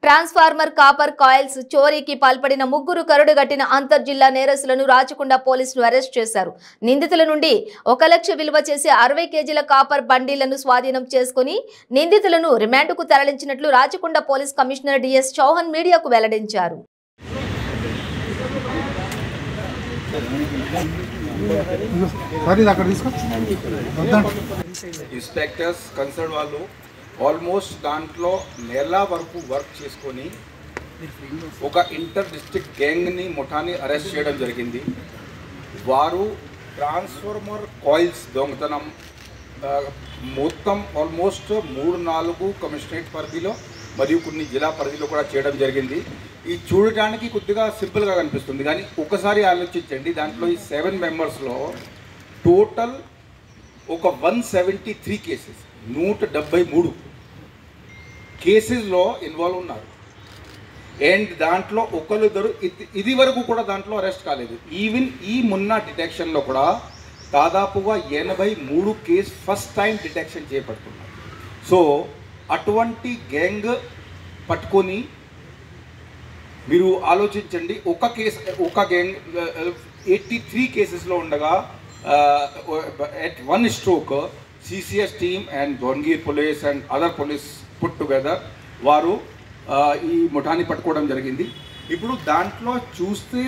Transformer copper coils చోరీకి పాల్పడిన ముగ్గురు కరుడుగట్టిన అంతర్ జిల్లా నేరస్తులను రాచకొండ పోలీసులు అరెస్ట్ చేశారు. నిందితుల నుండి 1 లక్ష విలువ చేసే 60 కేజీల కాపర్ బండీలను స్వాధీనం చేసుకుని నిందితులను రిమాండ్కు తరలించినట్లు Rachakonda police commissioner DS Chauhan మీడియాకు వెల్లడించారు. ఇన్స్పెక్టర్స్ కన్సర్న్ వాళ్ళు ఆల్మోస్ట్ దాంట్లో నెల వరకు వర్క్ చేసుకొని ఒక ఇంటర్ డిస్ట్రిక్ట్ గ్యాంగ్ని ముఠాని అరెస్ట్ చేయడం జరిగింది. వారు ట్రాన్స్ఫార్మర్ కాయిల్స్ దొంగతనం మొత్తం ఆల్మోస్ట్ 3-4 కమిషనరేట్ పరిధిలో మరియు కొన్ని జిల్లా పరిధిలో కూడా చేయడం జరిగింది. ఈ చూడటానికి కొద్దిగా సింపుల్గా కనిపిస్తుంది, కానీ ఒకసారి ఆలోచించండి. దాంట్లో ఈ 7 మెంబర్స్లో టోటల్ ఒక 173 కేసెస్ 173 కేసెస్లో ఇన్వాల్వ్ ఉన్నారు. అండ్ దాంట్లో ఒకరిద్దరు ఇది వరకు కూడా దాంట్లో అరెస్ట్ కాలేదు. ఈవెన్ ఈ మొన్న డిటెక్షన్లో కూడా దాదాపుగా 83 కేసు ఫస్ట్ టైం డిటెక్షన్ చేపడుతున్నారు. సో అటువంటి గ్యాంగ్ పట్టుకొని మీరు ఆలోచించండి. ఒక గ్యాంగ్ 83 కేసెస్లో ఉండగా at one stroke CCS team and Bhuvanagiri police and other police put together వారు ఈ ముఠాని పట్టుకోవడం జరిగింది. ఇప్పుడు దాంట్లో చూస్తే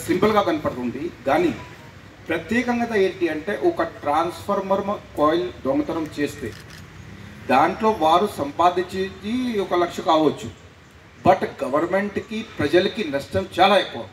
సింపుల్గా కనపడుతుంది, కానీ ప్రత్యేకంగా ఏంటి అంటే ఒక ట్రాన్స్ఫార్మర్ కాయిల్ దొంగతనం చేస్తే దాంట్లో వారు సంపాదించేది 1 లక్ష కావచ్చు, బట్ గవర్నమెంట్కి ప్రజలకి నష్టం చాలా ఎక్కువ.